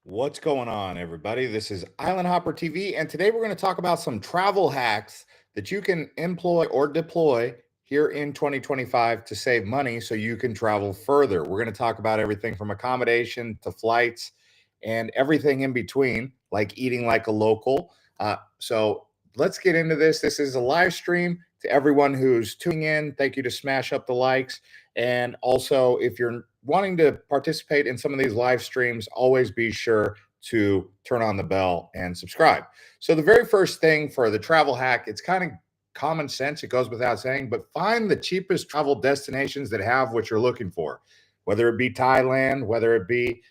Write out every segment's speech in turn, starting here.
What's going on, everybody? This is Island Hopper TV, and today we're going to talk about some travel hacks that you can employ or deploy here in 2025 to save money so you can travel further. We're going to talk about everything from accommodation to flights and everything in between, like eating like a local. So let's get into this. This is a live stream to everyone who's tuning in. Thank you to smash up the likes. And also, if you're wanting to participate in some of these live streams, always be sure to turn on the bell and subscribe. So, the very first thing for the travel hack, it's kind of common sense, it goes without saying, but find the cheapest travel destinations that have what you're looking for, whether it be Thailand, whether it be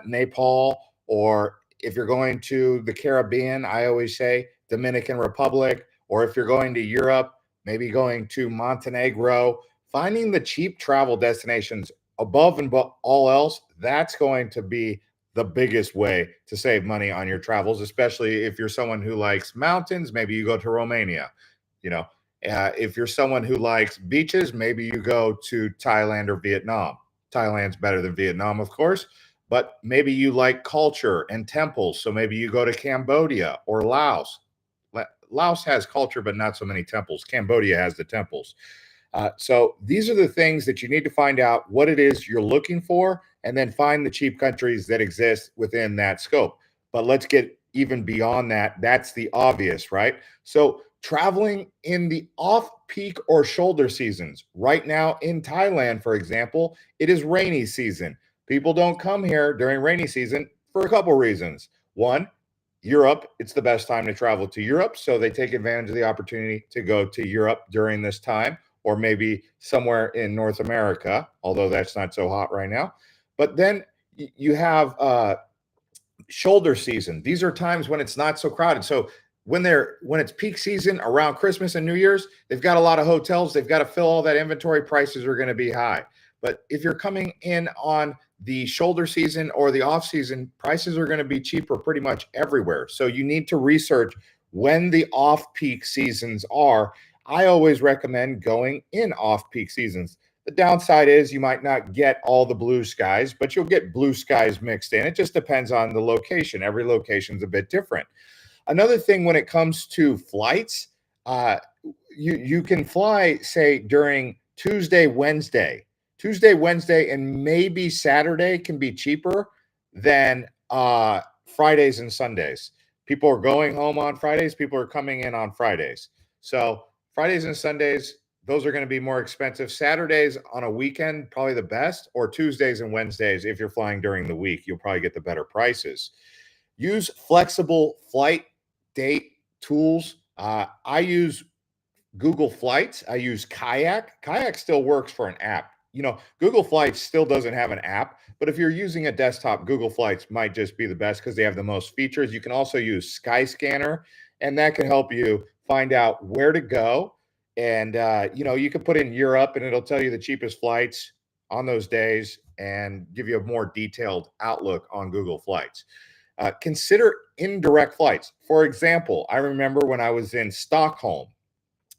Nepal, or if you're going to the Caribbean, I always say Dominican Republic, or if you're going to Europe, maybe going to Montenegro. Finding the cheap travel destinations above and all else, that's going to be the biggest way to save money on your travels, especially if you're someone who likes mountains. Maybe you go to Romania. You know, if you're someone who likes beaches, maybe you go to Thailand or Vietnam. Thailand's better than Vietnam, of course, but maybe you like culture and temples. So maybe you go to Cambodia or Laos. Laos has culture, but not so many temples. Cambodia has the temples. So these are the things that you need to find out what it is you're looking for, and then find the cheap countries that exist within that scope. But let's get even beyond that. That's the obvious, right? So traveling in the off-peak or shoulder seasons. Right now in Thailand, for example, it is rainy season. People don't come here during rainy season for a couple reasons. One, Europe, it's the best time to travel to Europe. So they take advantage of the opportunity to go to Europe during this time, or maybe somewhere in North America, although that's not so hot right now. But then you have shoulder season. These are times when it's not so crowded. So when it's peak season around Christmas and New Year's, they've got a lot of hotels. They've got to fill all that inventory. Prices are going to be high. But if you're coming in on the shoulder season or the off season, prices are going to be cheaper pretty much everywhere. So you need to research when the off peak seasons are. I always recommend going in off peak seasons. The downside is you might not get all the blue skies, but you'll get blue skies mixed in. It just depends on the location. Every location's a bit different. Another thing when it comes to flights, uh, you can fly, say, during Tuesday, Wednesday, and maybe Saturday can be cheaper than Fridays and Sundays. People are going home on Fridays. People are coming in on Fridays. So Fridays and Sundays, those are going to be more expensive. Saturdays on a weekend, probably the best, or Tuesdays and Wednesdays. If you're flying during the week, you'll probably get the better prices. Use flexible flight date tools. I use Google Flights. I use Kayak. Kayak still works for an app. Google Flights still doesn't have an app, but if you're using a desktop, Google Flights might just be the best because they have the most features. You can also use Skyscanner, and that can help you find out where to go. And, you can put in Europe, and it'll tell you the cheapest flights on those days and give you a more detailed outlook on Google Flights. Consider indirect flights. For example, I remember when I was in Stockholm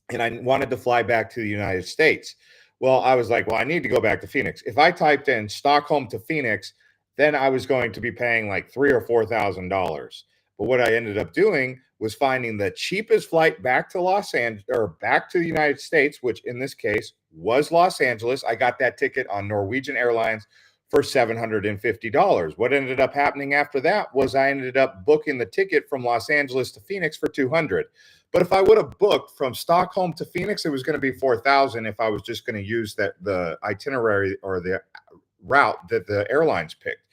and I wanted to fly back to the United States. Well, I was like, well, I need to go back to Phoenix. If I typed in Stockholm to Phoenix, then I was going to be paying like $3,000 or $4,000. But what I ended up doing was finding the cheapest flight back to Los Angeles or back to the United States, which in this case was Los Angeles. I got that ticket on Norwegian Airlines for $750. What ended up happening after that was I ended up booking the ticket from Los Angeles to Phoenix for $200. But if I would have booked from Stockholm to Phoenix, it was going to be $4,000 if I was just going to use the itinerary or the route that the airlines picked.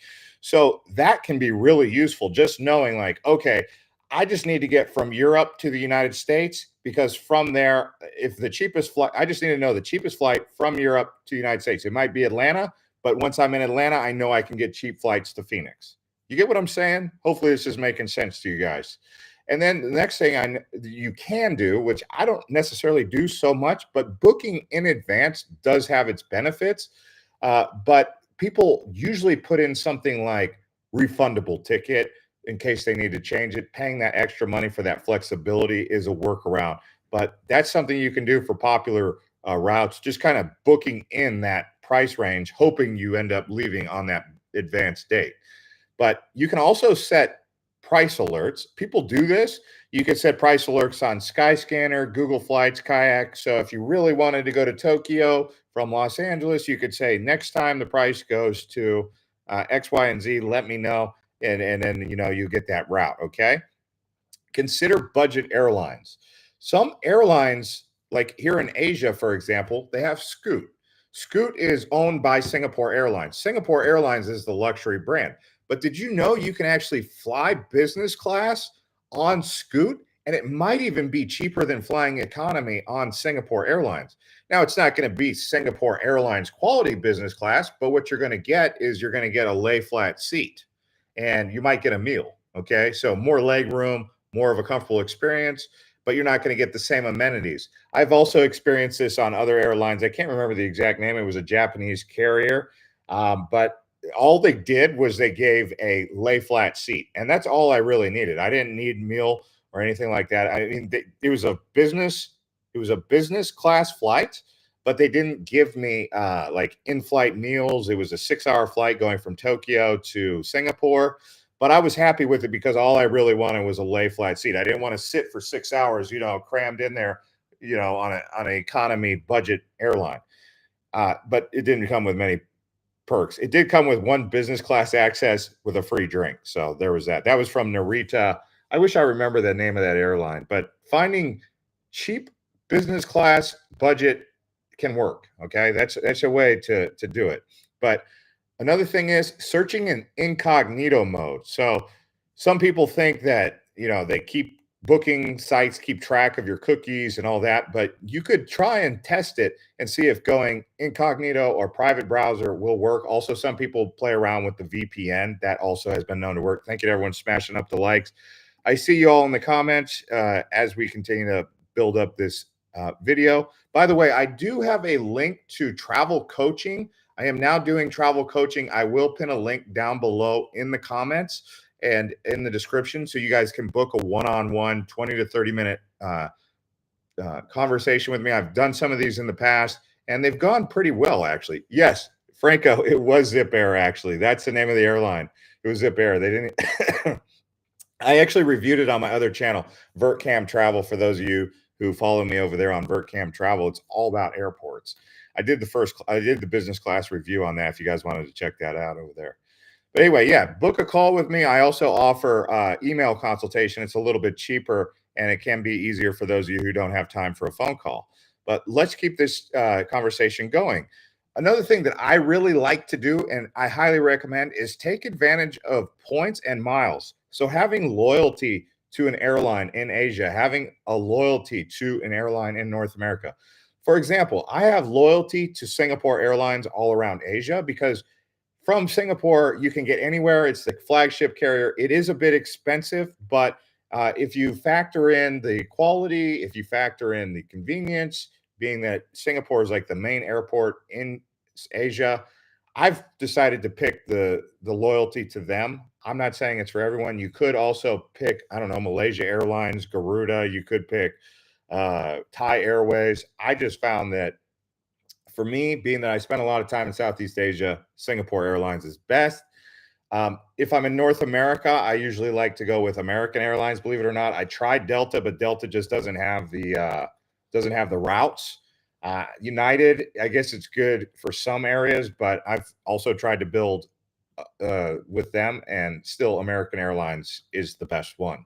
So that can be really useful, just knowing like, okay, I just need to get from Europe to the United States, because from there, if the cheapest flight, I just need to know the cheapest flight from Europe to the United States. It might be Atlanta, but once I'm in Atlanta, I know I can get cheap flights to Phoenix. You get what I'm saying? Hopefully this is making sense to you guys. And then the next thing you can do, which I don't necessarily do so much, but booking in advance does have its benefits. But people usually put in something like refundable ticket in case they need to change it. Paying that extra money for that flexibility is a workaround. But that's something you can do for popular routes, just kind of booking in that price range, hoping you end up leaving on that advanced date. But you can also set price alerts. People do this. You can set price alerts on Skyscanner, Google Flights, Kayak. So if you really wanted to go to Tokyo from Los Angeles, you could say next time the price goes to X, Y, and Z, let me know, and then you get that route. Okay. Consider budget airlines. Some airlines, like here in Asia, for example, they have Scoot. Scoot is owned by Singapore Airlines. Singapore Airlines is the luxury brand. But did you know you can actually fly business class on Scoot? And it might even be cheaper than flying economy on Singapore Airlines. Now, it's not going to be Singapore Airlines quality business class, but what you're going to get is you're going to get a lay flat seat and you might get a meal. Okay. So more leg room, more of a comfortable experience, but you're not going to get the same amenities. I've also experienced this on other airlines. I can't remember the exact name. It was a Japanese carrier, but all they did was they gave a lay flat seat, and that's all I really needed. I didn't need meal or anything like that. I mean, it was a business class flight, but they didn't give me like in-flight meals. It was a 6-hour flight going from Tokyo to Singapore. But I was happy with it because all I really wanted was a lay flat seat. I didn't want to sit for 6 hours, crammed in there, on an economy budget airline. But it didn't come with many perks. It did come with one business class access with a free drink. So there was that. That was from Narita. I wish I remember the name of that airline, but finding cheap business class budget can work. Okay. That's a way to do it. But another thing is searching in incognito mode. So some people think that, they keep booking sites, keep track of your cookies and all that, but you could try and test it and see if going incognito or private browser will work. Also, some people play around with the VPN. That also has been known to work. Thank you to everyone smashing up the likes. I see you all in the comments as we continue to build up this video. By the way, I do have a link to travel coaching. I am now doing travel coaching. I will pin a link down below in the comments and in the description so you guys can book a one-on-one 20 to 30 minute conversation with me. I've done some of these in the past and they've gone pretty well, actually. Yes, Franco, it was Zip Air, actually. That's the name of the airline. It was Zip Air. They didn't. I actually reviewed it on my other channel, VertCam Travel, for those of you who follow me over there on VertCam Travel. It's all about airports. I did the business class review on that if you guys wanted to check that out over there. But anyway, yeah, book a call with me. I also offer email consultation. It's a little bit cheaper and it can be easier for those of you who don't have time for a phone call. But let's keep this conversation going. Another thing that I really like to do and I highly recommend is take advantage of points and miles. So having loyalty to an airline in Asia, having a loyalty to an airline in North America. For example, I have loyalty to Singapore Airlines all around Asia because from Singapore, you can get anywhere. It's the flagship carrier. It is a bit expensive, but if you factor in the quality, if you factor in the convenience, being that Singapore is like the main airport in Asia, I've decided to pick the loyalty to them. I'm not saying it's for everyone. You could also pick, I don't know, Malaysia Airlines, Garuda. You could pick Thai Airways. I just found that for me, being that I spent a lot of time in Southeast Asia, Singapore Airlines is best. If I'm in North America, I usually like to go with American Airlines. Believe it or not, I tried Delta, but Delta just doesn't have the routes. United, I guess it's good for some areas, but I've also tried to build with them, and still American Airlines is the best one.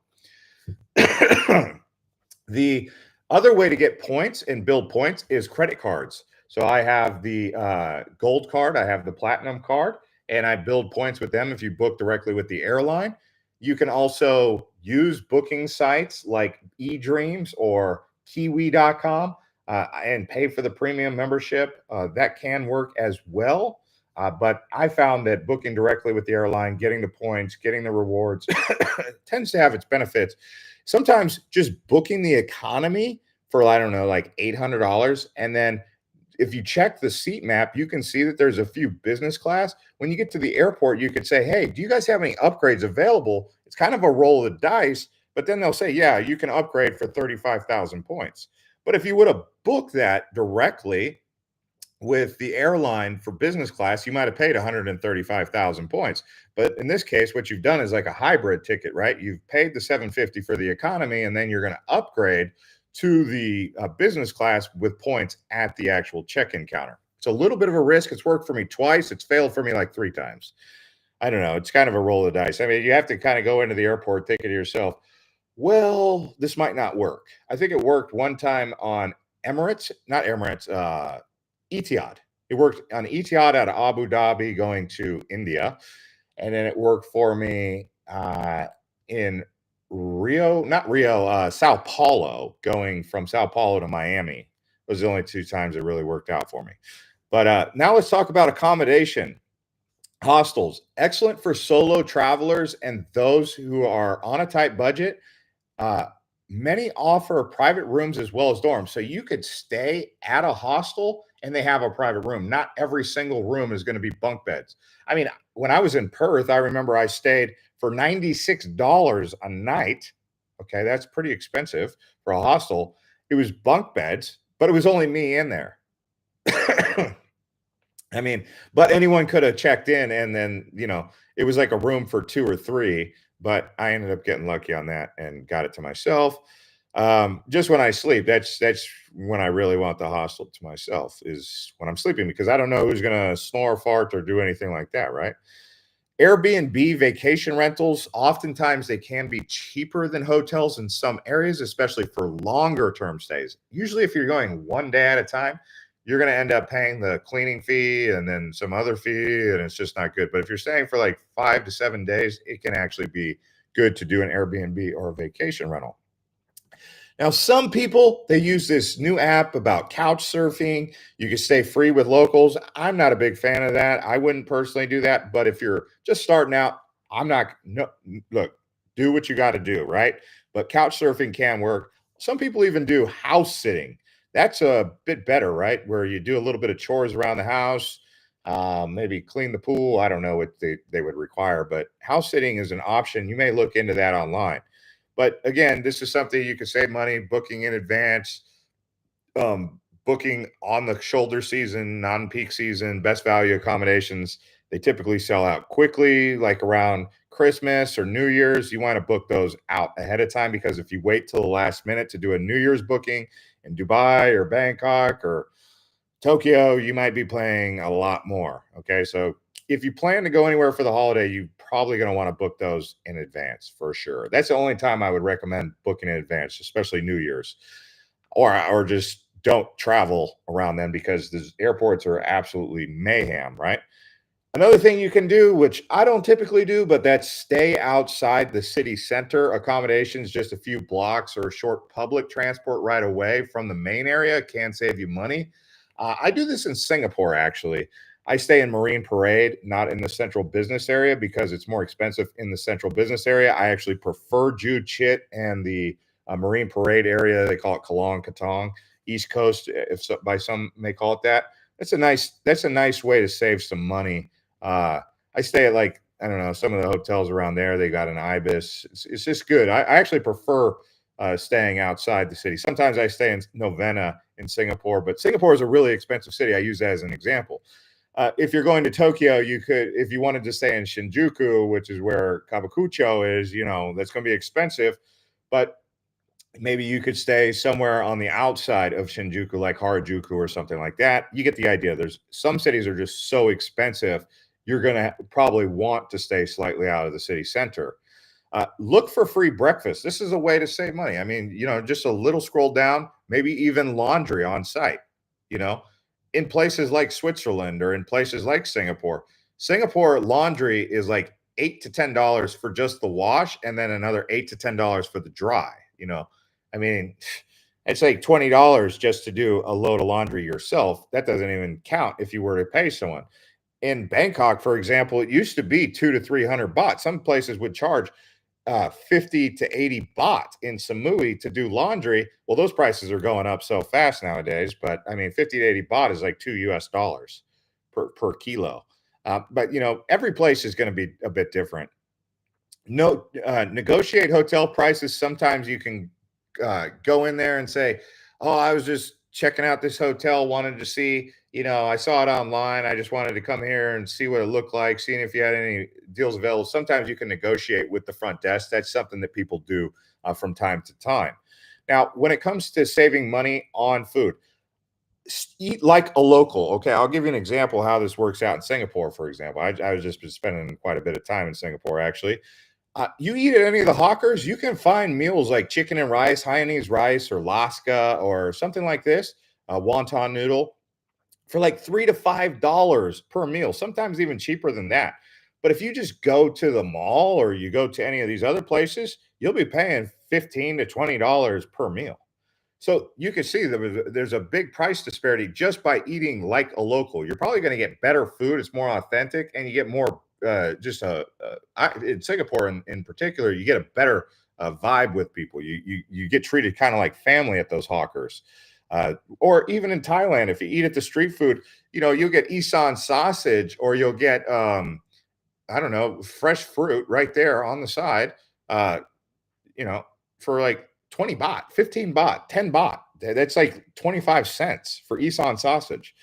The other way to get points and build points is credit cards. So I have the gold card, I have the platinum card, and I build points with them if you book directly with the airline. You can also use booking sites like eDreams or Kiwi.com and pay for the premium membership. That can work as well. But I found that booking directly with the airline, getting the points, getting the rewards tends to have its benefits. Sometimes just booking the economy for, I don't know, like $800. And then if you check the seat map, you can see that there's a few business class. When you get to the airport, you could say, hey, do you guys have any upgrades available? It's kind of a roll of the dice, but then they'll say, yeah, you can upgrade for 35,000 points. But if you would have booked that directly with the airline for business class, you might have paid 135,000 points. But in this case, what you've done is like a hybrid ticket, right? You've paid the 750 for the economy, and then you're going to upgrade to the business class with points at the actual check-in counter. It's a little bit of a risk. It's worked for me twice. It's failed for me like 3 times. I don't know. It's kind of a roll of the dice. I mean, you have to kind of go into the airport thinking to yourself, well, this might not work. I think it worked one time on Emirates, not Emirates, Etihad. It worked on Etihad out of Abu Dhabi going to India. And then it worked for me in Rio, not Rio, Sao Paulo, going from Sao Paulo to Miami. Those are the only 2 times it really worked out for me. But now let's talk about accommodation. Hostels, excellent for solo travelers and those who are on a tight budget. Uh, Many offer private rooms as well as dorms. So you could stay at a hostel and they have a private room. Not every single room is going to be bunk beds. I mean, when I was in Perth, I remember I stayed for $96 a night. Okay, that's pretty expensive for a hostel. It was bunk beds, but it was only me in there. I mean, but anyone could have checked in and then, it was like a room for 2 or 3, but I ended up getting lucky on that and got it to myself. Just when I sleep, that's when I really want the hostel to myself is when I'm sleeping because I don't know who's gonna snore, fart, or do anything like that, right? Airbnb vacation rentals, oftentimes they can be cheaper than hotels in some areas, especially for longer term stays. Usually, if you're going one day at a time, you're going to end up paying the cleaning fee and then some other fee, and it's just not good. But if you're staying for like 5 to 7 days, it can actually be good to do an Airbnb or a vacation rental. Now, some people they use this new app about couch surfing. You can stay free with locals. I'm not a big fan of that. I wouldn't personally do that. But if you're just starting out, I'm not. No, look, do what you got to do, right? But couch surfing can work. Some people even do house sitting. That's a bit better, right? Where you do a little bit of chores around the house, maybe clean the pool. I don't know what they would require, but house sitting is an option. You may look into that online. But again, this is something you can save money booking in advance, booking on the shoulder season, non peak season, best value accommodations. They typically sell out quickly, like around Christmas or New Year's. You want to book those out ahead of time because if you wait till the last minute to do a New Year's booking in Dubai or Bangkok or Tokyo, you might be paying a lot more. Okay. So if you plan to go anywhere for the holiday, you're probably going to want to book those in advance for sure. That's the only time I would recommend booking in advance, especially New Year's, or just don't travel around them because the airports are absolutely mayhem, right? Another thing you can do, which I don't typically do, but that's stay outside the city center. Accommodations just a few blocks or short public transport right away from the main area can save you money. I do this in Singapore, actually. I stay in Marine Parade, not in the central business area because it's more expensive in the central business area. I actually prefer Jude Chit and the Marine Parade area. They call it Kalong Katong, East Coast, if so, by some may call it that. That's a nice way to save some money. I stay at like I don't know some of the hotels around there. They got an ibis. It's just good. I actually prefer staying outside the city. Sometimes I stay in Novena in Singapore, but Singapore is a really expensive city. I use that as an example. If you're going to Tokyo, you could, if you wanted to stay in Shinjuku, which is where Kabukicho is, that's going to be expensive. But maybe you could stay somewhere on the outside of Shinjuku, like Harajuku or something like that. You get the idea. There's some cities are just so expensive. You're going to probably want to stay slightly out of the city center. Look for free breakfast. This is a way to save money. I mean, just a little scroll down, maybe even laundry on site, you know, in places like Switzerland or in places like Singapore. Singapore laundry is like $8 to $10 for just the wash and then another $8 to $10 for the dry, I mean, it's like $20 just to do a load of laundry yourself. That doesn't even count if you were to pay someone. In Bangkok, for example, it used to be 200 to 300 baht. Some places would charge 50 to 80 baht in Samui to do laundry. Well, those prices are going up so fast nowadays. But I mean, 50 to 80 baht is like $2 per kilo. But every place is going to be a bit different. No, negotiate hotel prices. Sometimes you can go in there and say, "Oh, I was just checking out this hotel, wanted to see I saw it online. I just wanted to come here and see what it looked like, seeing if you had any deals available. Sometimes you can negotiate with the front desk. That's something that people do from time to time. Now, when it comes to saving money on food, eat like a local. Okay, I'll give you an example how this works out in Singapore, for example. I was just been spending quite a bit of time in Singapore, actually. You eat at any of the hawkers, you can find meals like chicken and rice, Hainanese rice, or lasca, or something like this, a wonton noodle for like $3 to $5 per meal, sometimes even cheaper than that. But if you just go to the mall or you go to any of these other places, you'll be paying $15 to $20 per meal. So you can see there's a big price disparity just by eating like a local. You're probably going to get better food. It's more authentic, and you get more. In Singapore, in particular, you get a better vibe with people. You get treated kind of like family at those hawkers, or even in Thailand. If you eat at the street food, you'll get isan sausage, or you'll get I don't know, fresh fruit right there on the side. Uh, you know, for like 20 baht, 15 baht, 10 baht. That's like 25 cents for Isan sausage.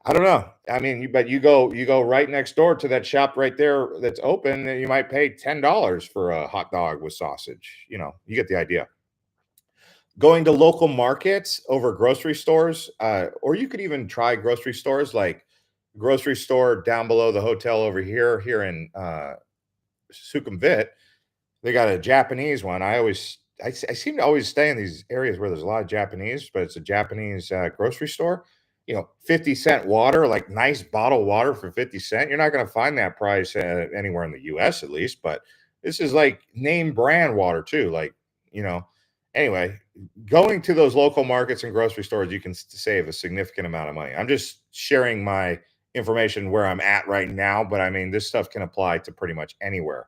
I don't know. I mean, but you go right next door to that shop right there that's open, and you might pay $10 for a hot dog with sausage. You get the idea. Going to local markets over grocery stores, or you could even try grocery stores like grocery store down below the hotel over here in Sukhumvit. They got a Japanese one. I seem to always stay in these areas where there's a lot of Japanese, but it's a Japanese grocery store. 50-cent water, like nice bottled water for 50 cent. You're not going to find that price anywhere in the US at least, but this is like name brand water too. You know, anyway, going to those local markets and grocery stores, you can save a significant amount of money. I'm just sharing my information where I'm at right now, but I mean, this stuff can apply to pretty much anywhere.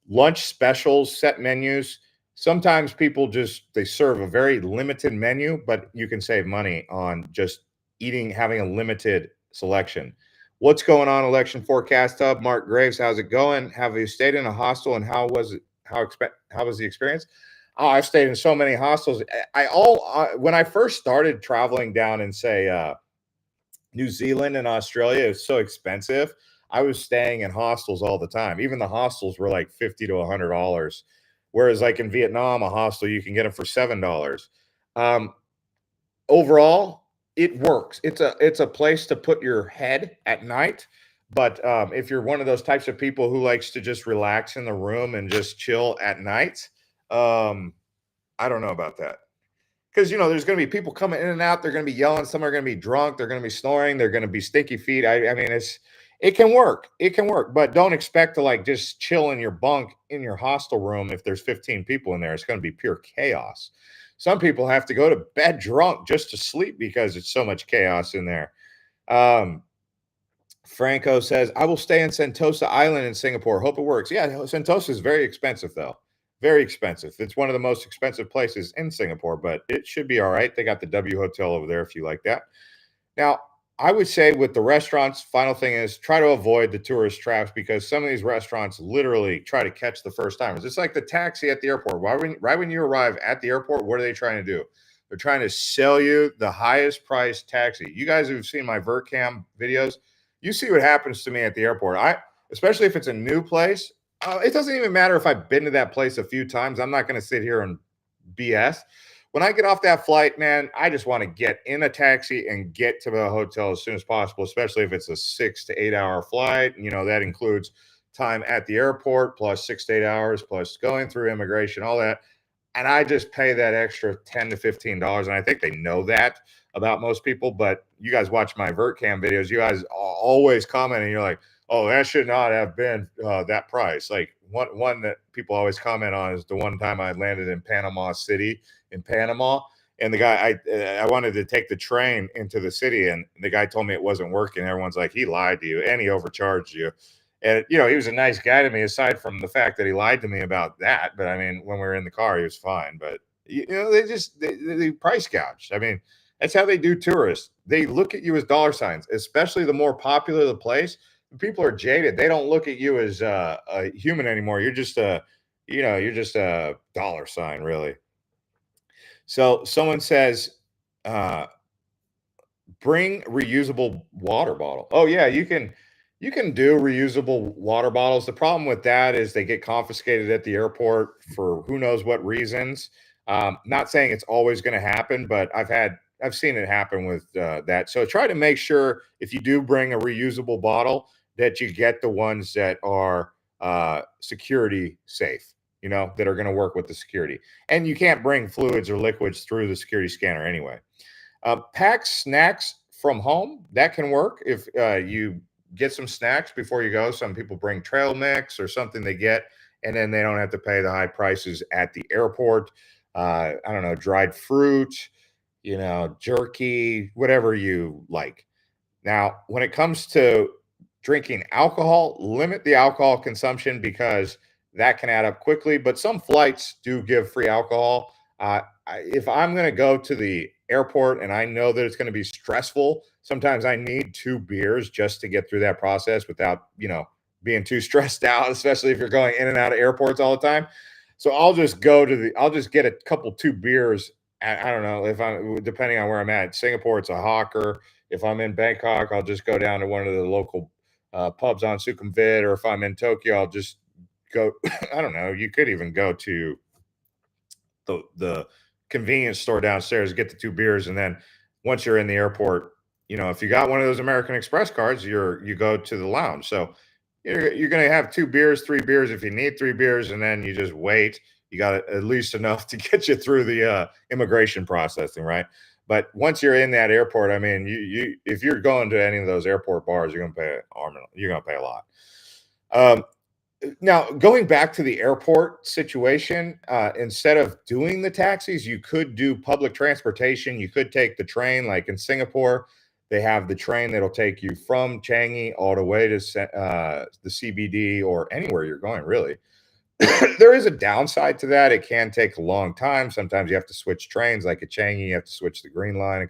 Lunch specials, set menus. Sometimes people just they serve a very limited menu, but you can save money on just having a limited selection. What's going on, Election Forecast Hub? Mark Graves, how's it going? Have you stayed in a hostel, and how was it? How was the experience? Oh, I've stayed in so many hostels. When I first started traveling down in, say, New Zealand and Australia, is so expensive. I was staying in hostels all the time. Even the hostels were like $50 to $100. Whereas, like in Vietnam, a hostel you can get them for $7. Um, Overall, it works. It's a place to put your head at night. But if you're one of those types of people who likes to just relax in the room and just chill at night, um, I don't know about that. Because there's going to be people coming in and out. They're going to be yelling. Some are going to be drunk. They're going to be snoring. They're going to be stinky feet. I mean, it can work. It can work, but don't expect to like just chill in your bunk in your hostel room if there's 15 people in there. It's going to be pure chaos. Some people have to go to bed drunk just to sleep because it's so much chaos in there. Um, Franco says, I will stay in Sentosa Island in Singapore. Hope it works. Yeah, Sentosa is very expensive, though. Very expensive. It's one of the most expensive places in Singapore, but it should be all right. They got the W Hotel over there if you like that. Now, I would say with the restaurants, final thing is try to avoid the tourist traps because some of these restaurants literally try to catch the first timers. It's like the taxi at the airport. Right when you arrive at the airport, what are they trying to do? They're trying to sell you the highest priced taxi. You guys who've seen my VertCam videos, you see what happens to me at the airport. Especially if it's a new place. It doesn't even matter if I've been to that place a few times. I'm not going to sit here and BS. When I get off that flight, man, I just want to get in a taxi and get to the hotel as soon as possible, especially if it's a 6 to 8 hour flight. That includes time at the airport plus 6 to 8 hours plus going through immigration, all that. And I just pay that extra $10 to $15. And I think they know that about most people. But you guys watch my VertCam videos, you guys always comment and you're like, oh, that should not have been that price. Like one that people always comment on is the one time I landed in Panama City in Panama. And the guy, I wanted to take the train into the city, and the guy told me it wasn't working. Everyone's like, he lied to you and he overcharged you. And he was a nice guy to me, aside from the fact that he lied to me about that. But I mean, when we were in the car, he was fine. But they price gouge. I mean, that's how they do tourists. They look at you as dollar signs, especially the more popular the place. People are jaded. They don't look at you as a human anymore. You're just a dollar sign, really. So someone says, uh, Bring reusable water bottle. Oh yeah, you can do reusable water bottles. The problem with that is they get confiscated at the airport for who knows what reasons. Not saying it's always going to happen, but I've seen it happen with that. So try to make sure if you do bring a reusable bottle that you get the ones that are security safe. You know, that are going to work with the security. And you can't bring fluids or liquids through the security scanner anyway. Pack snacks from home. That can work if you get some snacks before you go. Some people bring trail mix or something they get, and then they don't have to pay the high prices at the airport. I don't know, dried fruit, jerky, whatever you like. Now, when it comes to drinking alcohol, limit the alcohol consumption because that can add up quickly. But some flights do give free alcohol. If I'm going to go to the airport and I know that it's going to be stressful, sometimes I need 2 beers just to get through that process without, being too stressed out, especially if you're going in and out of airports all the time. So I'll just get a couple 2 beers. I don't know if I'm depending on where I'm at. Singapore, it's a hawker. If I'm in Bangkok, I'll just go down to one of the local pubs on Sukhumvit, or if I'm in Tokyo, I'll just go. I don't know. You could even go to the convenience store downstairs, get the 2 beers, and then once you're in the airport, if you got one of those American Express cards, you go to the lounge. So you're going to have 2 beers, 3 beers if you need 3 beers, and then you just wait. You got at least enough to get you through the immigration processing, right? But once you're in that airport, I mean, you if you're going to any of those airport bars, you're going to pay a lot. Um, Now, going back to the airport situation, instead of doing the taxis, you could do public transportation. You could take the train, like in Singapore. They have the train that'll take you from Changi all the way to the CBD or anywhere you're going, really. There is a downside to that. It can take a long time. Sometimes you have to switch trains, like at Changi, you have to switch the green line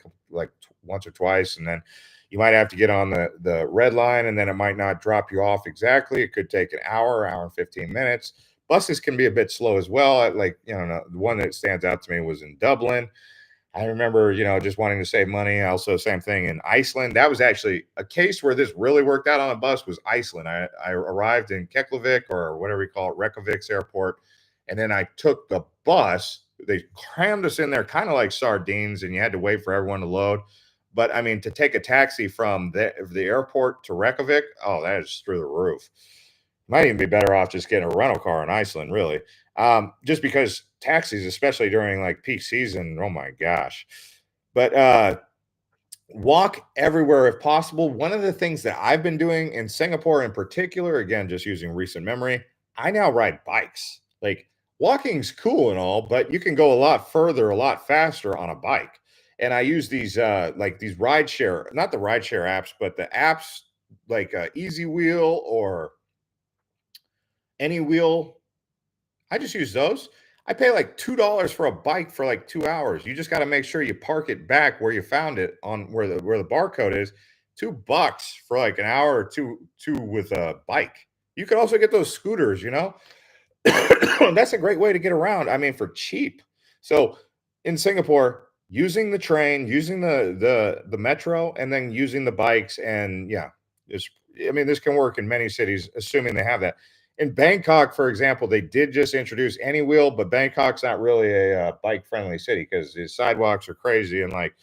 once or twice, and then you might have to get on the red line, and then it might not drop you off exactly. It could take an hour and 15 minutes. Buses can be a bit slow as well. The one that stands out to me was in Dublin. I remember, just wanting to save money. Also, same thing in Iceland. That was actually a case where this really worked out on a bus was Iceland. I arrived in Keflavik, or whatever you call it, Reykjavik's airport. And then I took the bus. They crammed us in there kind of like sardines, and you had to wait for everyone to load. But I mean, to take a taxi from the airport to Reykjavik, oh, that is through the roof. Might even be better off just getting a rental car in Iceland, really. Just because taxis, especially during like peak season, oh my gosh. But walk everywhere if possible. One of the things that I've been doing in Singapore in particular, again, just using recent memory, I now ride bikes. Like, walking's cool and all, but you can go a lot further, a lot faster on a bike. And I use these like these ride share, not the ride share apps, but the apps like Easy Wheel or Any Wheel. I just use those. I pay like $2 for a bike for like 2 hours. You just got to make sure you park it back where you found it on where the barcode is. $2 for like an hour or two with a bike. You could also get those scooters. That's a great way to get around. I mean, for cheap. So in Singapore, using the train, using the metro, and then using the bikes, and yeah, this can work in many cities, assuming they have that. In Bangkok, for example, they did just introduce Any Wheel, but Bangkok's not really a bike friendly city because the sidewalks are crazy, and like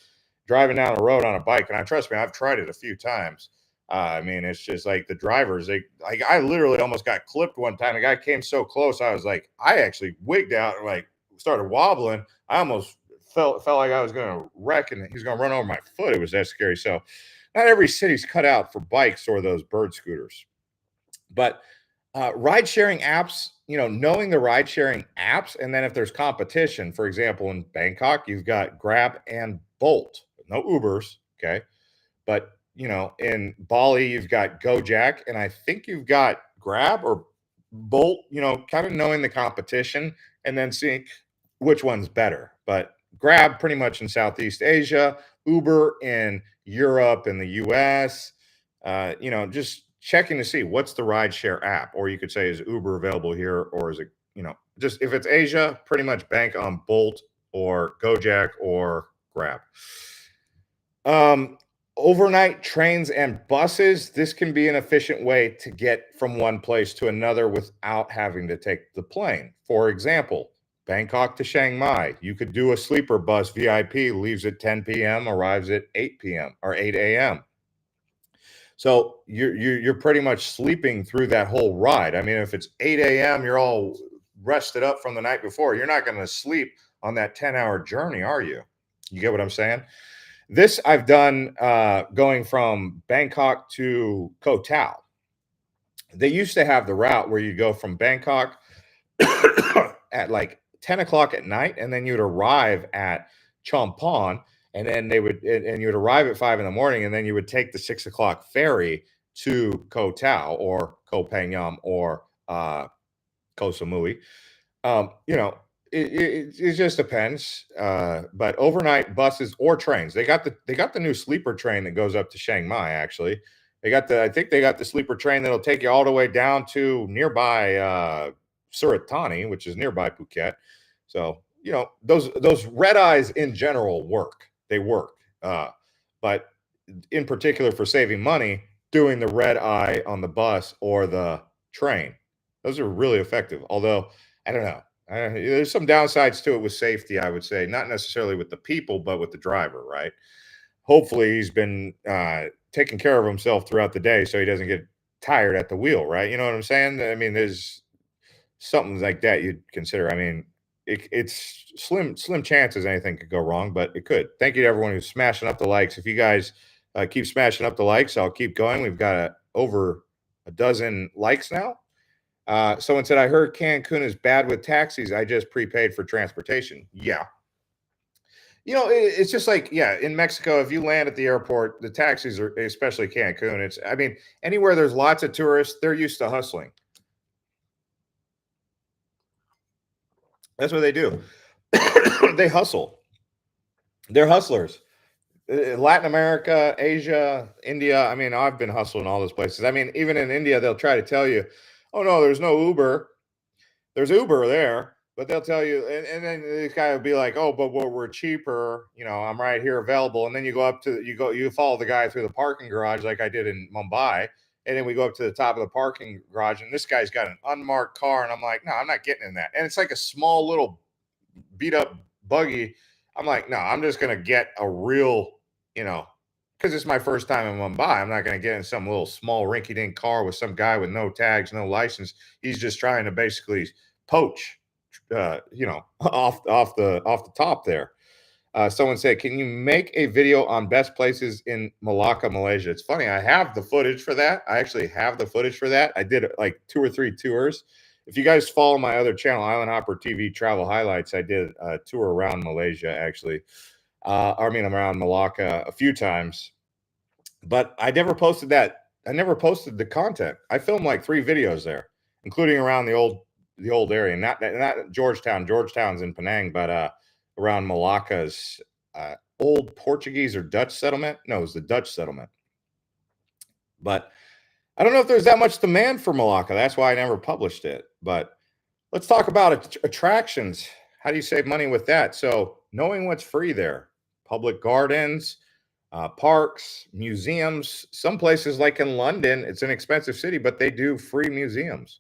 driving down the road on a bike. And trust me, I've tried it a few times. I mean, it's just like the drivers. I literally almost got clipped one time. The guy came so close, I was like, I actually wigged out and like started wobbling. I almost felt like I was going to wreck and he's going to run over my foot. It was that scary. So, not every city's cut out for bikes or those bird scooters. But ride sharing apps, knowing the ride sharing apps, and then if there's competition, for example, in Bangkok, you've got Grab and Bolt, no Ubers, okay, but in Bali, you've got Gojek, and I think you've got Grab or Bolt. Kind of knowing the competition and then seeing which one's better. But Grab pretty much in Southeast Asia, Uber in Europe and the US. Just checking to see what's the rideshare app, or you could say, is Uber available here, or is it, just if it's Asia, pretty much bank on Bolt or Gojek or Grab. Um, Overnight trains and buses, this can be an efficient way to get from one place to another without having to take the plane. For example, Bangkok to Chiang Mai, you could do a sleeper bus VIP, leaves at 10 p.m., arrives at 8 p.m. or 8 a.m. So you're pretty much sleeping through that whole ride. I mean, if it's 8 a.m., you're all rested up from the night before. You're not going to sleep on that 10-hour journey, are you? You get what I'm saying? This I've done going from Bangkok to Koh Tao. They used to have the route where you go from Bangkok at like 10 o'clock at night, and then you'd arrive at Champon, and then and you would arrive at 5 in the morning, and then you would take the 6 o'clock ferry to Koh Tao or Koh Phangan or Koh Samui. You know, it just depends. But overnight buses or trains, they got the new sleeper train that goes up to Chiang Mai. Actually, I think they got the sleeper train that'll take you all the way down to nearby Surat Thani, which is nearby Phuket. So those red eyes in general work. They work, but in particular for saving money, doing the red eye on the bus or the train, those are really effective. Although I don't know. There's some downsides to it with safety, I would say, not necessarily with the people, but with the driver, right? Hopefully, he's been taking care of himself throughout the day so he doesn't get tired at the wheel, right? You know what I'm saying? I mean, there's something like that you'd consider. I mean, it's slim chances anything could go wrong, but it could. Thank you to everyone who's smashing up the likes. If you guys keep smashing up the likes, I'll keep going. We've got over a dozen likes now. Someone said, I heard Cancun is bad with taxis. I just prepaid for transportation. Yeah. It's just like, yeah, in Mexico, if you land at the airport, the taxis are, especially Cancun, I mean, anywhere there's lots of tourists, they're used to hustling. That's what they do. They hustle. They're hustlers. Latin America, Asia, India. I mean, I've been hustling all those places. I mean, even in India, they'll try to tell you, oh, no, there's no Uber. There's Uber there, but they'll tell you, and then this guy will be like, "Oh, but we're cheaper. I'm right here available." And then you follow the guy through the parking garage like I did in Mumbai, and then we go up to the top of the parking garage, and this guy's got an unmarked car, and I'm like, "No, I'm not getting in that." And it's like a small little beat up buggy. I'm like, "No, I'm just gonna get a real, you know." Because it's my first time in Mumbai, I'm not going to get in some little small rinky-dink car with some guy with no tags, no license. He's just trying to basically poach, off the top there. Someone said, "Can you make a video on best places in Malacca, Malaysia?" It's funny. I have the footage for that. I actually have the footage for that. I did like 2 or 3 tours. If you guys follow my other channel, Island Hopper TV Travel Highlights, I did a tour around Malaysia actually. Around Malacca a few times, but I never posted that. I never posted the content. I filmed like 3 videos there, including around the old area, not Georgetown. Georgetown's in Penang, but around Malacca's old Portuguese or Dutch settlement. No, it was the Dutch settlement. But I don't know if there's that much demand for Malacca. That's why I never published it. But let's talk about attractions. How do you save money with that? So knowing what's free there, public gardens, parks, museums. Some places, like in London, it's an expensive city, but they do free museums.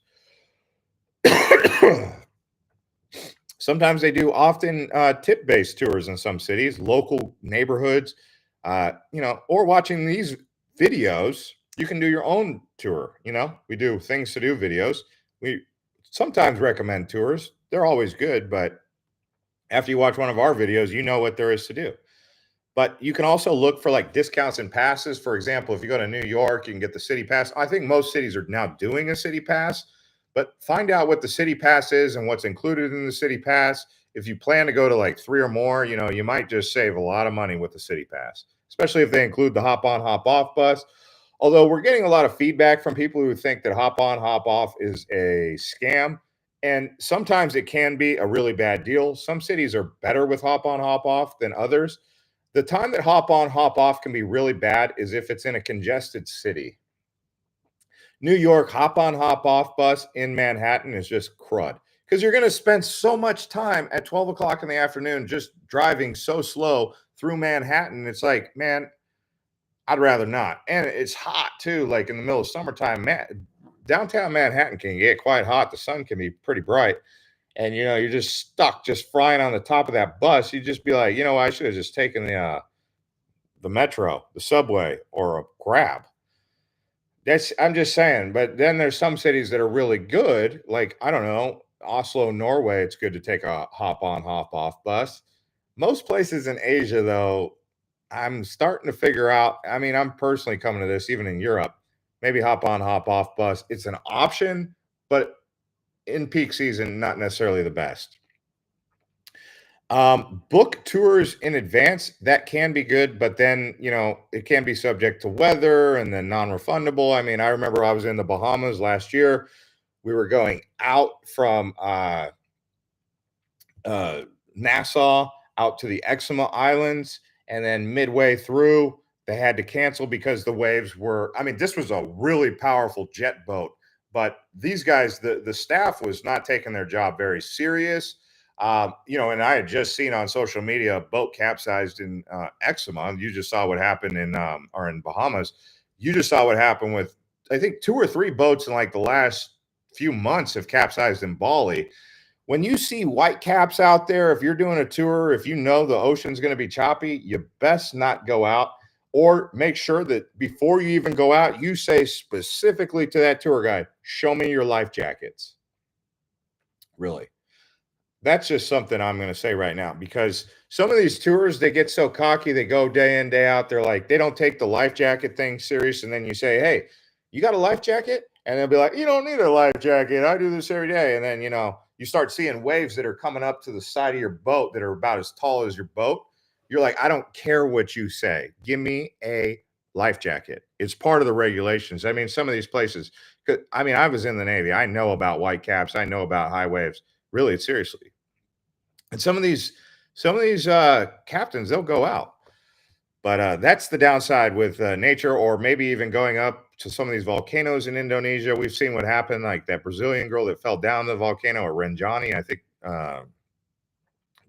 Sometimes they do often tip-based tours in some cities, local neighborhoods, or watching these videos. You can do your own tour. We do things to do videos. We sometimes recommend tours. They're always good, but after you watch one of our videos, you know what there is to do. But you can also look for like discounts and passes. For example, if you go to New York, you can get the city pass. I think most cities are now doing a city pass, but find out what the city pass is and what's included in the city pass. If you plan to go to like 3 or more, you might just save a lot of money with the city pass, especially if they include the hop on, hop off bus. Although we're getting a lot of feedback from people who think that hop on, hop off is a scam. And sometimes it can be a really bad deal. Some cities are better with hop on, hop off than others. The time that hop on, hop off can be really bad is if it's in a congested city. New York hop on, hop off bus in Manhattan is just crud because you're going to spend so much time at 12 o'clock in the afternoon just driving so slow through Manhattan. It's like, man, I'd rather not. And it's hot too, like in the middle of summertime. Downtown Manhattan can get quite hot. The sun can be pretty bright. And you're just stuck, just flying on the top of that bus. You'd just be like, I should have just taken the metro, the subway, or a grab. I'm just saying. But then there's some cities that are really good, like I don't know, Oslo, Norway. It's good to take a hop on, hop off bus. Most places in Asia, though, I'm starting to figure out. I mean, I'm personally coming to this, even in Europe. Maybe hop on, hop off bus. It's an option, but in peak season, not necessarily the best. Book tours in advance. That can be good, but then, it can be subject to weather and then non-refundable. I mean, I remember I was in the Bahamas last year. We were going out from Nassau out to the Exima Islands, and then midway through, they had to cancel because the waves were. I mean, this was a really powerful jet boat, but these guys, the staff was not taking their job very serious. And I had just seen on social media a boat capsized in Exima. You just saw what happened in Bahamas. You just saw what happened with, I think, 2 or 3 boats in like the last few months have capsized in Bali. When you see white caps out there, if you're doing a tour, if you know the ocean's going to be choppy, you best not go out, or make sure that before you even go out, you say specifically to that tour guide, show me your life jackets. Really. That's just something I'm going to say right now, because some of these tours, they get so cocky, they go day in, day out. They're like, they don't take the life jacket thing serious. And then you say, hey, you got a life jacket? And they'll be like, you don't need a life jacket. I do this every day. And then, you start seeing waves that are coming up to the side of your boat that are about as tall as your boat. You're like, I don't care what you say. Give me a life jacket. It's part of the regulations. I mean, some of these places, I was in the Navy. I know about white caps. I know about high waves. Really, seriously. And some of these captains, they'll go out. But that's the downside with nature, or maybe even going up to some of these volcanoes in Indonesia. We've seen what happened, like that Brazilian girl that fell down the volcano at Renjani. I think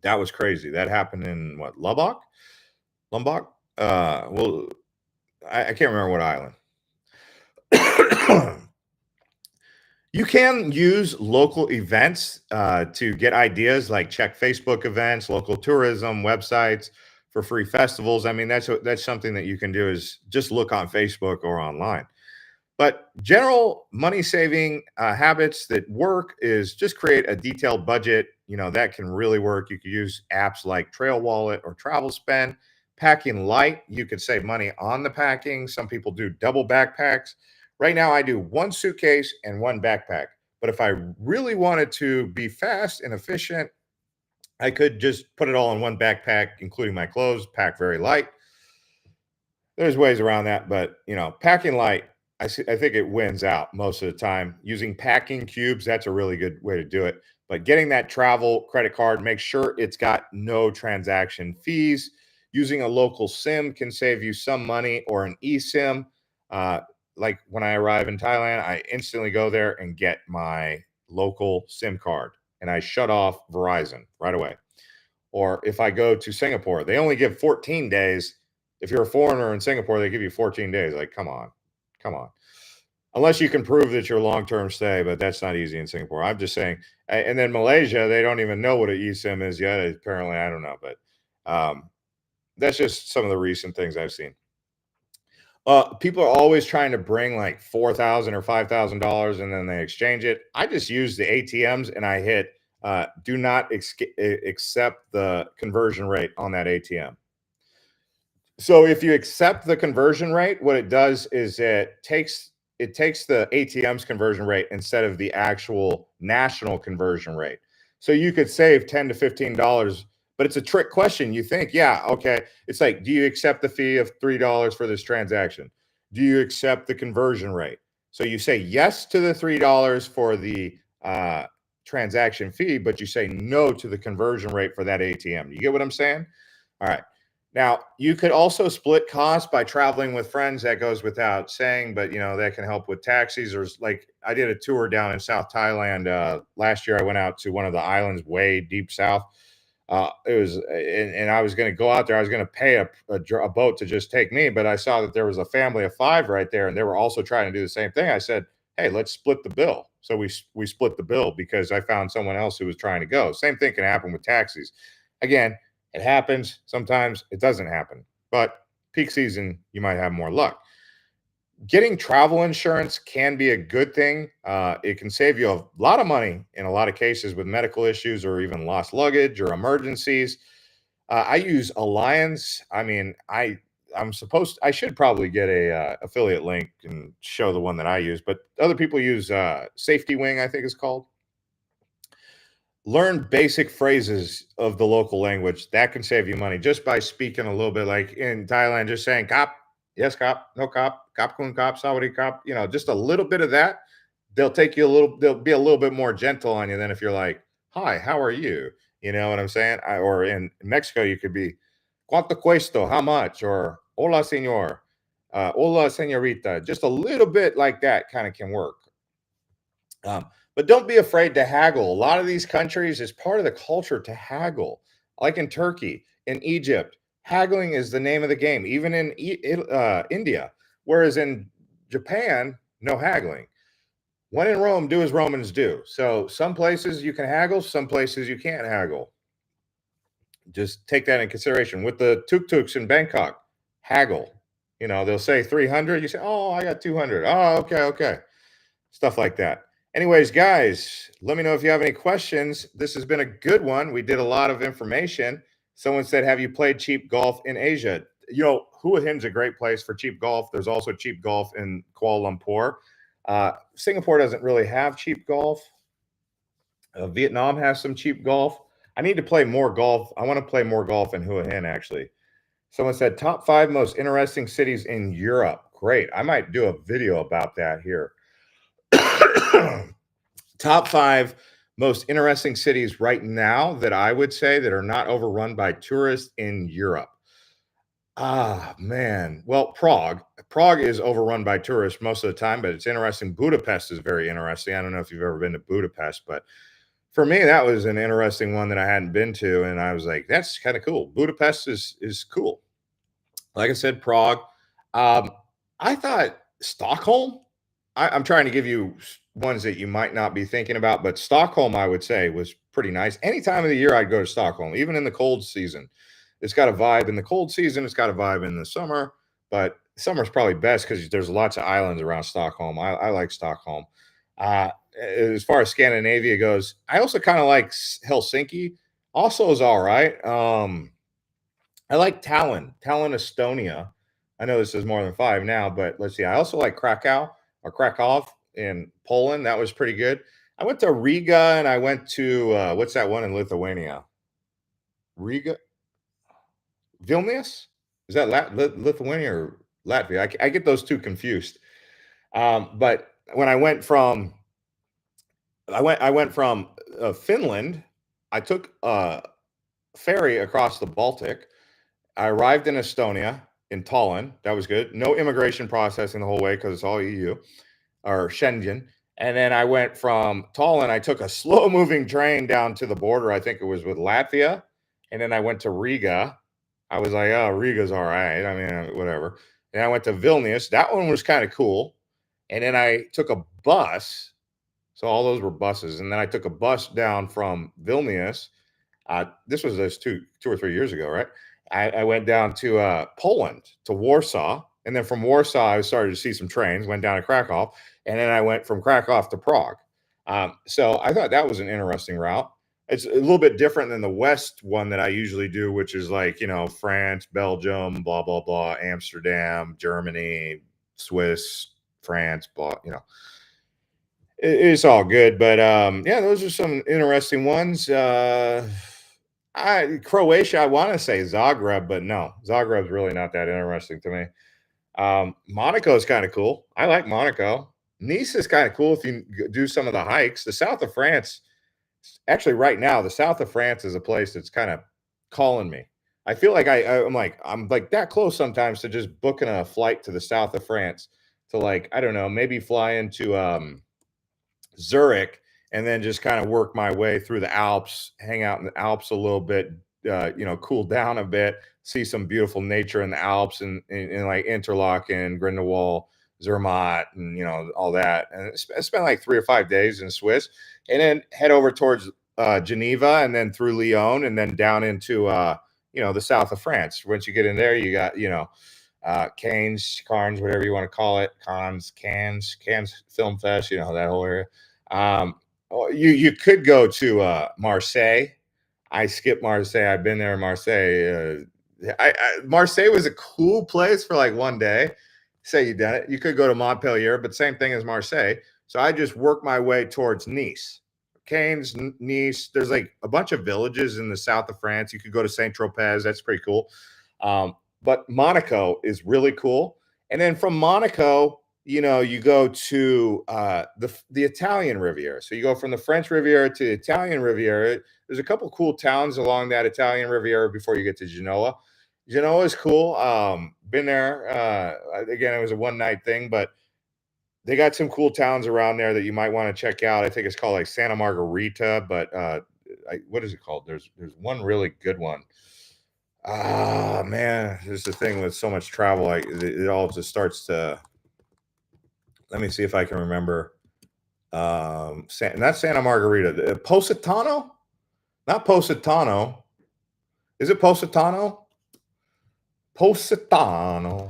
that was crazy. That happened in what, Lombok? Well, I can't remember what island. You can use local events to get ideas, like check Facebook events, local tourism websites for free festivals. I mean, that's something that you can do, is just look on Facebook or online. But general money saving habits that work is just create a detailed budget. That can really work. You could use apps like Trail Wallet or Travel Spend. Packing light, you could save money on the packing. Some people do double backpacks. Right now, I do one suitcase and one backpack. But if I really wanted to be fast and efficient, I could just put it all in one backpack, including my clothes, pack very light. There's ways around that, but packing light, I think it wins out most of the time. Using packing cubes, that's a really good way to do it. But getting that travel credit card, make sure it's got no transaction fees. Using a local SIM can save you some money, or an eSIM. Like when I arrive in Thailand, I instantly go there and get my local SIM card, and I shut off Verizon right away. Or if I go to Singapore, they only give 14 days. If you're a foreigner in Singapore, they give you 14 days. Like, come on, come on. Unless you can prove that you're long-term stay, but that's not easy in Singapore. I'm just saying. And then Malaysia, they don't even know what an eSIM is yet. Apparently, I don't know, but that's just some of the recent things I've seen. People are always trying to bring like $4,000 or $5,000, and then they exchange it. I just use the ATMs and I hit do not accept the conversion rate on that ATM. So if you accept the conversion rate, what it does is it takes the ATM's conversion rate instead of the actual national conversion rate. So you could save $10 to $15, but it's a trick question. You think, yeah, okay. It's like, do you accept the fee of $3 for this transaction? Do you accept the conversion rate? So you say yes to the $3 for the transaction fee, but you say no to the conversion rate for that ATM. You get what I'm saying? All right. Now, you could also split costs by traveling with friends. That goes without saying, but that can help with taxis. Or like I did a tour down in South Thailand last year. I went out to one of the islands way deep south. It was, and I was going to go out there. I was going to pay a boat to just take me, but I saw that there was a family of five right there, and they were also trying to do the same thing. I said, "Hey, let's split the bill." So we split the bill because I found someone else who was trying to go. Same thing can happen with taxis. Again, it happens. Sometimes it doesn't happen, but peak season, you might have more luck. Getting travel insurance can be a good thing. It can save you a lot of money in a lot of cases with medical issues or even lost luggage or emergencies. I use Alliance. I mean, I should probably get a affiliate link and show the one that I use, but other people use Safety Wing, I think it's called. Learn basic phrases of the local language. That can save you money just by speaking a little bit. Like in Thailand, just saying "cop," yes, cop, no cop, cop kun cop, sawadee cop. Just a little bit of that. They'll be a little bit more gentle on you than if you're like, "Hi, how are you?" You know what I'm saying? Or in Mexico, you could be "Cuánto cuesto?" How much? Or "Hola, señor." "Hola, señorita." Just a little bit like that kind of can work. But don't be afraid to haggle. A lot of these countries is part of the culture to haggle. Like in Turkey, in Egypt, haggling is the name of the game, even in India. Whereas in Japan, no haggling. When in Rome, do as Romans do. So some places you can haggle, some places you can't haggle. Just take that in consideration. With the tuk-tuks in Bangkok, haggle. They'll say 300. You say, oh, I got 200. Oh, okay, okay. Stuff like that. Anyways, guys, let me know if you have any questions. This has been a good one. We did a lot of information. Someone said, have you played cheap golf in Asia? Hua Hin's a great place for cheap golf. There's also cheap golf in Kuala Lumpur. Singapore doesn't really have cheap golf. Vietnam has some cheap golf. I need to play more golf. I want to play more golf in Hua Hin, actually. Someone said, top 5 most interesting cities in Europe. Great. I might do a video about that here. Top 5 most interesting cities right now that I would say that are not overrun by tourists in Europe. Ah, man. Well, Prague. Prague is overrun by tourists most of the time, but it's interesting. Budapest is very interesting. I don't know if you've ever been to Budapest, but for me, that was an interesting one that I hadn't been to, and I was like, that's kind of cool. Budapest is cool. Like I said, Prague. Um, I thought Stockholm. I'm trying to give you ones that you might not be thinking about, but Stockholm, I would say, was pretty nice. Any time of the year, I'd go to Stockholm, even in the cold season. It's got a vibe in the cold season. It's got a vibe in the summer, but summer's probably best because there's lots of islands around Stockholm. I like Stockholm. Uh, as far as Scandinavia goes, I also kind of like Helsinki. Also is all right. I like Tallinn, Estonia. I know this is more than 5 now, but let's see. I also like Krakow in Poland. That was pretty good. I went to Riga and I went to what's that one in Lithuania? Riga, Vilnius? Is that Lithuania or Latvia? I get those two confused. But when I went from Finland. I took a ferry across the Baltic. I arrived in Estonia, in Tallinn. That was good. No immigration processing the whole way because it's all EU or Schengen. And then I went from Tallinn. I took a slow moving train down to the border. I think it was with Latvia. And then I went to Riga. I was like, oh, Riga's all right. I mean, whatever. And I went to Vilnius. That one was kind of cool. And then I took a bus. So all those were buses. And then I took a bus down from Vilnius. This was just two or 3 years ago, right? I went down to Poland, to Warsaw, and then from Warsaw, I started to see some trains. Went down to Krakow, and then I went from Krakow to Prague. So I thought that was an interesting route. It's a little bit different than the West one that I usually do, which is like France, Belgium, blah blah blah, Amsterdam, Germany, Swiss, France, blah. It's all good, but yeah, those are some interesting ones. Croatia, I want to say Zagreb, but no, Zagreb's really not that interesting to me. Monaco is kind of cool. I like Monaco. Nice is kind of cool if you do some of the hikes. The south of France, actually, right now, the south of France is a place that's kind of calling me. I feel like I'm like that close sometimes to just booking a flight to the south of France to like, I don't know, maybe fly into Zurich and then just kind of work my way through the Alps, hang out in the Alps a little bit, cool down a bit, see some beautiful nature in the Alps and like Interlaken, Grindelwald, Zermatt, and all that. And spend like 3 or 5 days in Swiss, and then head over towards Geneva, and then through Lyon, and then down into the south of France. Once you get in there, you got Cannes, Carnes, whatever you want to call it, Cannes Film Fest, that whole area. You could go to Marseille. I skipped Marseille. I've been there in Marseille. Marseille was a cool place for like one day. Say you done it. You could go to Montpellier, but same thing as Marseille. So I just worked my way towards Nice. Cannes, Nice. There's like a bunch of villages in the south of France. You could go to Saint Tropez. That's pretty cool. But Monaco is really cool. And then from Monaco, you go to the Italian Riviera. So you go from the French Riviera to the Italian Riviera. There's a couple cool towns along that Italian Riviera before you get to Genoa. Genoa is cool. Been there. Again, it was a one-night thing, but they got some cool towns around there that you might want to check out. I think it's called like Santa Margherita, but what is it called? There's one really good one. Ah, man, this is the thing with so much travel. It all just starts to. Let me see if I can remember. Not Santa Margherita. Positano? Not Positano. Is it Positano? Positano.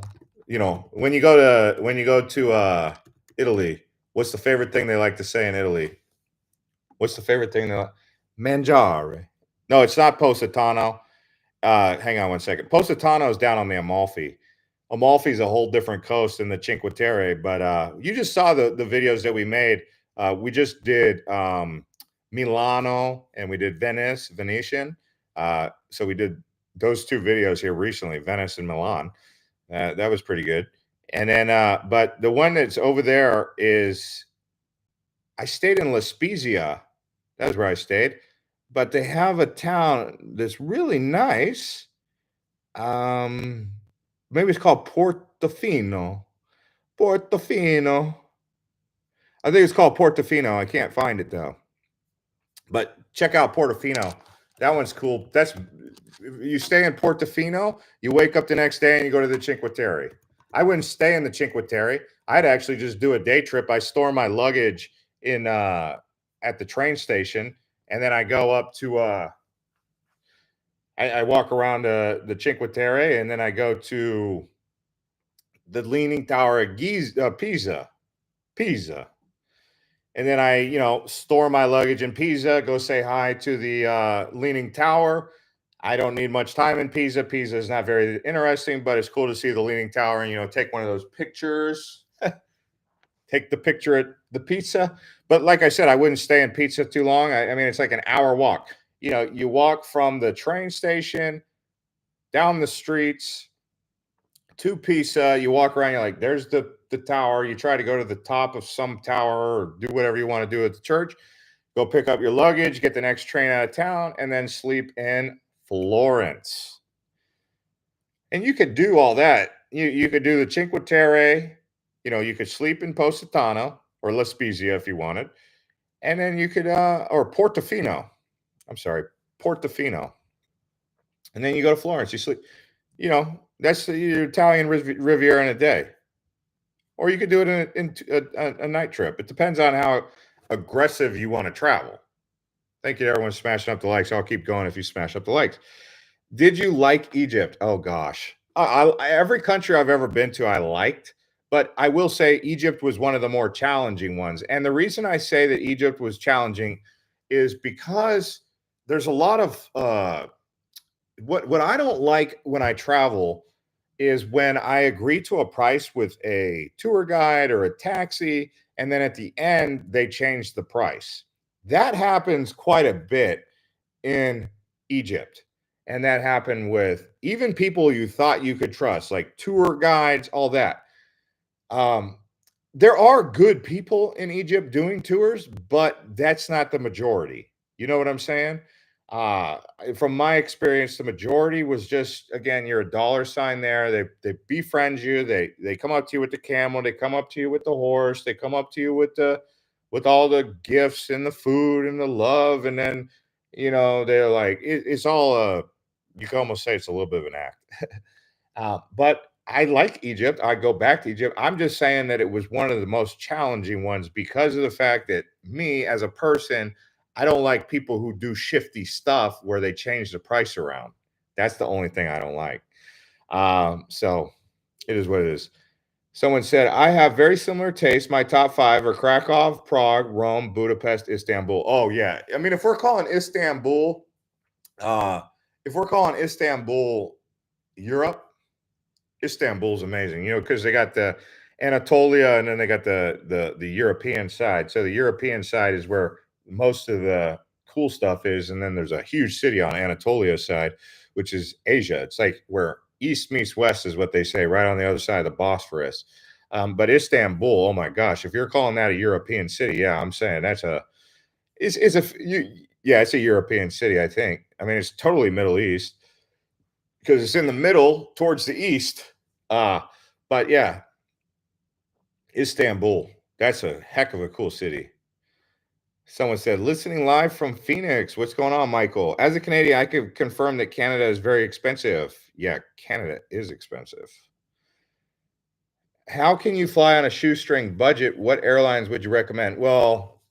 When you go to Italy, what's the favorite thing they like to say in Italy? What's the favorite thing they like? Mangiare. No, it's not Positano. Hang on one second. Positano is down on the Amalfi. Amalfi is a whole different coast than the Cinque Terre, but you just saw the videos that we made. We just did Milano and we did Venetian. So we did those two videos here recently, Venice and Milan. That was pretty good. And then, but the one that's over there is, I stayed in La Spezia. That's where I stayed. But they have a town that's really nice. Maybe it's called Portofino. Portofino. I think it's called Portofino. I can't find it though. But check out Portofino. That one's cool. You stay in Portofino, you wake up the next day and you go to the Cinque Terre. I wouldn't stay in the Cinque Terre. I'd actually just do a day trip. I store my luggage in at the train station, and then I go up to I walk around the Cinque Terre, and then I go to the Leaning Tower of Pisa. And then I, store my luggage in Pisa, go say hi to the Leaning Tower. I don't need much time in Pisa. Pisa is not very interesting, but it's cool to see the Leaning Tower and, take one of those pictures. Take the picture at the pizza. But like I said, I wouldn't stay in Pizza too long. I mean, it's like an hour walk. You walk from the train station down the streets to Pisa. You walk around, you're like, there's the tower. You try to go to the top of some tower or do whatever you want to do at the church. Go pick up your luggage, get the next train out of town, and then sleep in Florence. And you could do all that. You could do the Cinque Terre. You could sleep in Positano or La Spezia if you wanted. And then you could, or Portofino. I'm sorry, Portofino. And then you go to Florence. You sleep, that's your Italian Riviera in a day. Or you could do it in a night trip. It depends on how aggressive you want to travel. Thank you to everyone smashing up the likes. I'll keep going if you smash up the likes. Did you like Egypt? Oh, gosh. Every country I've ever been to, I liked. But I will say Egypt was one of the more challenging ones. And the reason I say that Egypt was challenging is because there's a lot of what I don't like when I travel is when I agree to a price with a tour guide or a taxi, and then at the end they change the price. That happens quite a bit in Egypt. And that happened with even people you thought you could trust, like tour guides, all that. There are good people in Egypt doing tours, but that's not the majority. You know what I'm saying? Uh, from my experience, the majority was just, again, you're a dollar sign there. They befriend you. They come up to you with the camel. They come up to you with the horse. They come up to you with all the gifts and the food and the love. And then they're like it's all you can almost say it's a little bit of an act. But I like Egypt. I go back to Egypt. I'm just saying that it was one of the most challenging ones because of the fact that me as a person, I don't like people who do shifty stuff where they change the price around. That's the only thing I don't like. So it is what it is. Someone said, I have very similar tastes. My top five are Krakow, Prague, Rome, Budapest, Istanbul. Oh, yeah. I mean, uh, if we're calling Istanbul Europe, Istanbul's amazing, because they got the Anatolia and then they got the European side. So the European side is where most of the cool stuff is, and then there's a huge city on Anatolia side, which is Asia. It's like where east meets west is what they say, right on the other side of the Bosphorus. But Istanbul, oh my gosh, if you're calling that a European city, yeah, I'm saying that's a is a yeah, it's a European city, I think. I mean, it's totally Middle East because it's in the middle towards the east. Uh, but yeah, Istanbul. That's a heck of a cool city. Someone said, listening live from Phoenix. What's going on, Michael? As a Canadian, I can confirm that Canada is very expensive. Yeah, Canada is expensive. How can you fly on a shoestring budget? What airlines would you recommend? Well,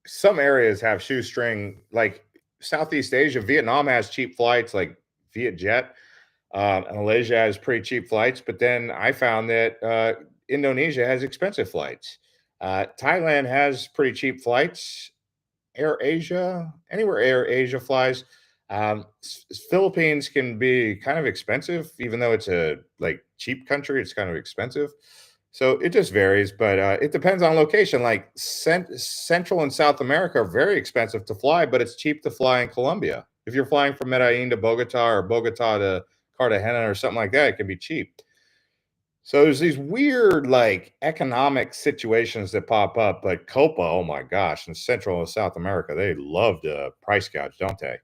some areas have shoestring, like Southeast Asia. Vietnam has cheap flights, like Vietjet. And Malaysia has pretty cheap flights, but then I found that Indonesia has expensive flights. Thailand has pretty cheap flights. Air Asia, anywhere Air Asia flies. Philippines can be kind of expensive, even though it's a like cheap country. It's kind of expensive, so it just varies. But it depends on location. Like Central and South America are very expensive to fly, but it's cheap to fly in Colombia. If you're flying from Medellin to Bogota or Bogota to Cartagena or something like that, it can be cheap. So there's these weird like economic situations that pop up, but Copa, oh my gosh, in Central and South America, they love to price gouge, don't they?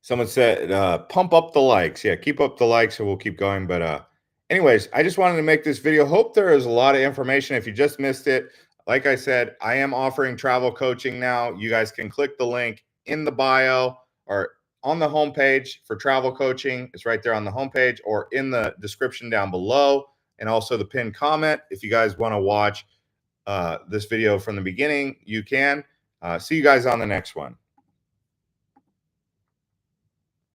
Someone said, pump up the likes. Yeah, keep up the likes and we'll keep going. But anyways, I just wanted to make this video. Hope there is a lot of information. If you just missed it, like I said, I am offering travel coaching now. You guys can click the link in the bio or on the homepage for travel coaching. It's right there on the homepage or in the description down below. And also the pinned comment. If you guys want to watch this video from the beginning, you can. See you guys on the next one.